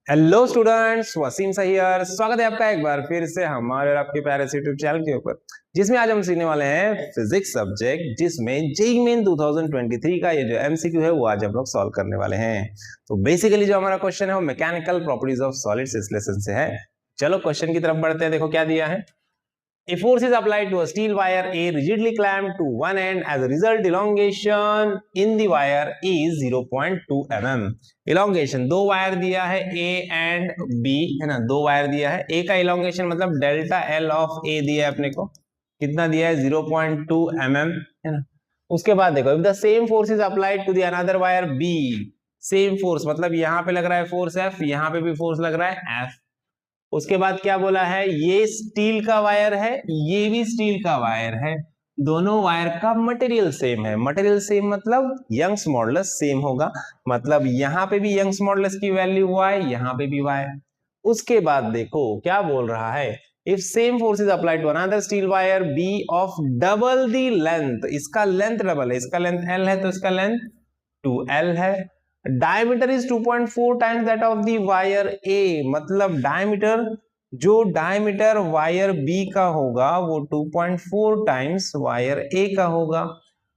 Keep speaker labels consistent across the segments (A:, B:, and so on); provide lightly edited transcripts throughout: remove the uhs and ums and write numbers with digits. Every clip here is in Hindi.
A: हेलो स्टूडेंट्स, वसीम सहीर स्वागत है आपका एक बार फिर से हमारे और आपके प्यारे से यूट्यूब चैनल के ऊपर, जिसमें आज हम सीखने वाले हैं फिजिक्स सब्जेक्ट, जिसमें जेईई मेन 2023 का ये जो एमसीक्यू है वो आज हम लोग सॉल्व करने वाले हैं। तो बेसिकली जो हमारा क्वेश्चन है वो मैकेनिकल प्रॉपर्टीज ऑफ सॉलिड्स इस लेसन से है। चलो क्वेश्चन की तरफ बढ़ते हैं। देखो क्या दिया है। A force is applied to a steel wire A rigidly clamped to one end. As a result, elongation in the wire is 0.2 mm. Elongation दो वायर दिया है A and B है ना, दो वायर दिया है। A का elongation मतलब डेल्टा L ऑफ A दिया है अपने को, कितना दिया है 0.2 mm है ना। उसके बाद देखो, if the same force is applied to the another wire B, same force मतलब यहाँ पे लग रहा है फोर्स F, यहाँ पे भी फोर्स लग रहा है F। उसके बाद क्या बोला है, ये स्टील का वायर है, ये भी स्टील का वायर है, दोनों वायर का मटेरियल सेम है। मटेरियल सेम मतलब यंग्स मॉडुलस सेम होगा, मतलब यहाँ पे भी यंग्स मॉडुलस की वैल्यू y, यहाँ पे भी y। उसके बाद देखो क्या बोल रहा है, if same force is applied to another steel wire be of double the length, इसका लेंथ डबल है, इसका लेंथ l है तो इसका लेंथ 2l है। Diameter is 2.4 times that of the wire A, मतलब डायमीटर, जो डायमीटर वायर बी का होगा वो 2.4 टाइम्स वायर ए का होगा।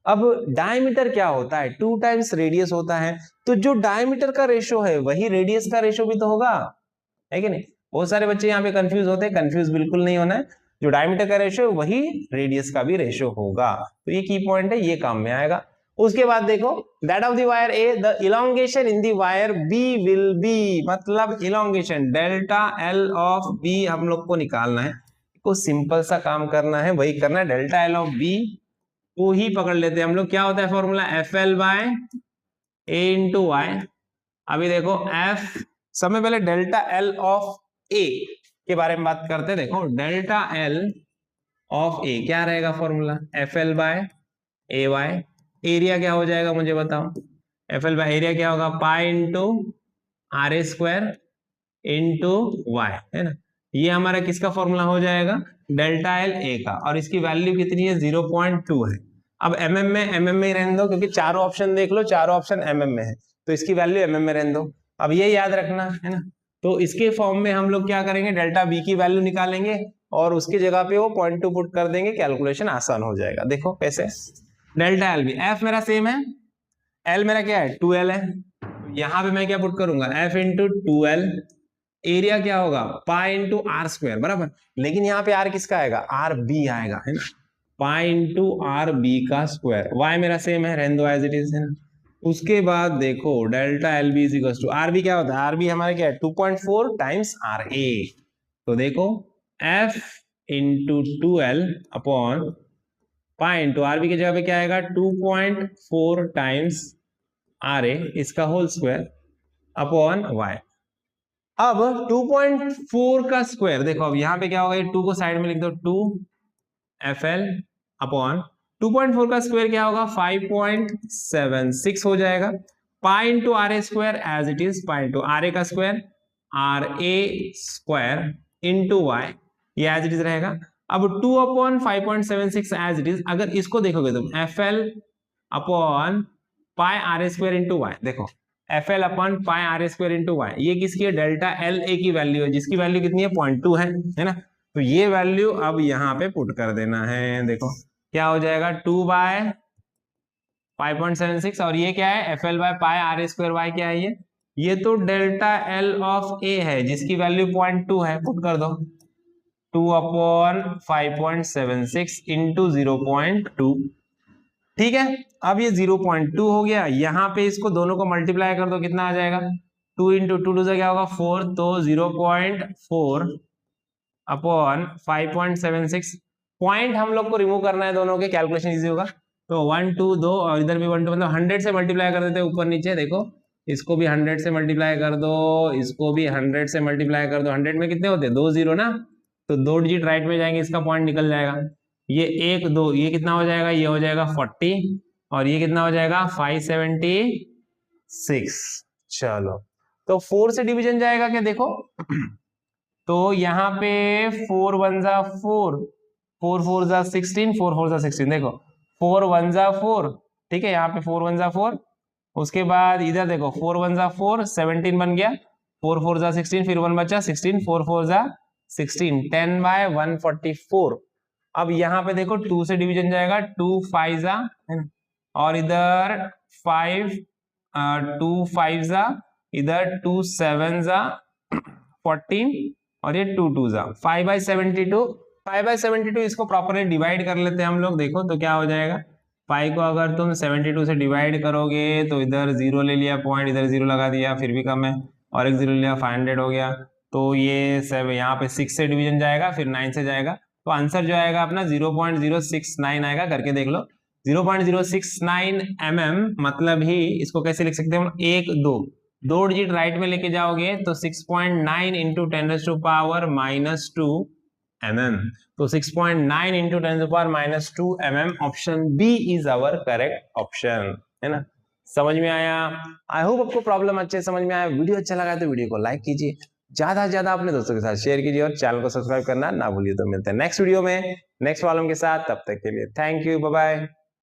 A: अब डायमीटर क्या होता है, 2 टाइम्स रेडियस होता है, तो जो डायमीटर का रेशो है वही रेडियस का रेशो भी तो होगा, है कि नहीं। बहुत सारे बच्चे यहाँ पे कंफ्यूज होते हैं, कंफ्यूज बिल्कुल नहीं होना है। जो डायमीटर का रेशो है वही रेडियस का भी रेशो होगा, तो ये की पॉइंट है, ये काम में आएगा। उसके बाद देखो, that of the wire A, the elongation in the wire B will be, मतलब elongation delta L of B हम लोग को निकालना है। को सिंपल सा काम करना है, वही करना है, डेल्टा L of B को ही पकड़ लेते हैं हम लोग। क्या होता है formula, FL by A into Y। अभी देखो F, समय पहले डेल्टा L of A के बारे में बात करते हैं। देखो डेल्टा L of A क्या रहेगा formula, FL by AY। Area क्या हो जाएगा मुझे बताओ, FL बाय एरिया क्या होगा, pi into RA square into Y, है ना। ये हमारा किसका फॉर्मूला हो जाएगा, डेल्टा L A का, और इसकी वैल्यू कितनी है 0.2 है। अब mm में ही रहने दो, क्योंकि चारों ऑप्शन देख लो, चारों ऑप्शन mm में है, तो इसकी वैल्यू mm में रहने दो। अब ये याद रखना है ना, तो इसके फॉर्म में हम लोग क्या करेंगे, डेल्टा B की वैल्यू निकालेंगे और उसकी जगह पे वो 0.2 पुट कर देंगे, कैलकुलेशन आसान हो जाएगा। देखो कैसे, डेल्टा एल बी, एफ मेरा सेम है, एल मेरा क्या है 2l है, यहां पे मैं क्या पुट करूंगा, एफ इंटू 2l। एरिया क्या होगा, पाई इंटू आर स्क्वायर, बराबर। लेकिन यहाँ पे आर किसका आएगा, आर बी आएगा, है ना, पाई इंटू आर बी का स्क्वायर। वाई मेरा सेम है, रहने दो एज इट इज, है ना। उसके बाद देखो delta L B is equal to, R B क्या होता है, आर बी हमारा क्या है 2.4 टाइम्स आर ए। तो देखो F into 2l upon pi into RB की जगह पे क्या आएगा 2.4 टाइम्स आर ए, इसका होल स्क्वायर अपॉन वाई। अब 2.4 का स्क्वायर देखो, अब यहाँ पे क्या होगा, ये 2 को साइड में लिख दो, 2FL अपॉन 2.4 का स्क्वायर क्या होगा 5.76 हो जाएगा। Pi into R A square as it is, pi into R A का square, R A square into Y, ये एज इट इज रहेगा। अब 2 अपॉन 5.76 एज इट इज, अगर इसको देखोगे तुम FL upon pi R square into Y, देखो FL upon pi R square into Y, ये किसकी है, डेल्टा LA की वैल्यू है, जिसकी वैल्यू कितनी है 0.2 है ना। तो ये वैल्यू अब यहाँ पे पुट कर देना है। देखो क्या हो जाएगा 2 बाय 5.76, और ये क्या है FL by pi R square Y, क्या है ये तो डेल्टा L ऑफ A है, जिसकी वैल्यू 0.2 है, पुट कर दो 2 अपॉन 5.76 इंटू 0.2, ठीक है। अब ये 0.2 हो गया, यहाँ पे इसको दोनों को मल्टीप्लाई कर दो, कितना आ जाएगा 2 इंटू 2 से क्या होगा 4, तो 0.4 अपॉन 5.76, पॉइंट हम लोग को रिमूव करना है दोनों के, कैलकुलेशन इजी होगा। तो 1 2 2 और इधर भी 1 2, मतलब 100 से मल्टीप्लाई कर देते हैं ऊपर नीचे। देखो इसको भी 100 से मल्टीप्लाई कर दो, इसको भी 100 से मल्टीप्लाई कर दो। 100 में कितने होते हैं 2 0 ना, तो 2 डिजिट राइट में जाएंगे, इसका पॉइंट निकल जाएगा। ये 1 2, ये कितना हो जाएगा, ये हो जाएगा 40, और ये कितना हो जाएगा 576। चलो तो 4 से डिवीजन जाएगा क्या, देखो तो यहाँ पे 4 1 जा 4, 4 4 जा 16, 4 4 जा 16, देखो 4 1 जा 4, ठीक है, यहाँ पे 4 1 जा 4। उसके बाद इधर देखो 4 1 जा 4, 17 बन गया, 4 4 जा 16, फिर 1 बचा 16, 4 4 जा 16, 10/144। अब यहाँ पे देखो 2 से डिवीजन जाएगा, 2 5 जा है ना, और इधर 5 2 5 जा, इधर 2 7 जा 14, और ये 2 2 जा 5/72। 5/72 इसको प्रॉपरली डिवाइड कर लेते हैं हम लोग। देखो तो क्या हो जाएगा, 5 को अगर तुम 72 से डिवाइड करोगे तो इधर 0 ले लिया पॉइंट, इधर 0 लगा दिया, फिर भी कम है, और एक 0 लिया, 500 हो गया। तो ये सब यहाँ पे 6 से डिवीजन जाएगा, फिर 9 से जाएगा, तो आंसर जो आएगा अपना 0.069 आएगा। करके देख लो, 0.069 mm, मतलब ही इसको कैसे लिख सकते हैं हम, 1 2 डिजिट राइट में लेके जाओगे तो 6.9 इंटू 10⁻⁻2 mm। तो 6.9 into 10⁻⁻2 mm, option B is our correct option, है ना। समझ में आया? आई होप आपको प्रॉब्लम अच्छे समझ में आया। वीडियो अच्छा लगा तो वीडियो को लाइक कीजिए, ज्यादा से ज्यादा अपने दोस्तों के साथ शेयर कीजिए, और चैनल को सब्सक्राइब करना ना भूलिए। तो मिलते हैं नेक्स्ट वीडियो में नेक्स्ट प्रॉब्लम के साथ, तब तक के लिए थैंक यू, बाय बाय।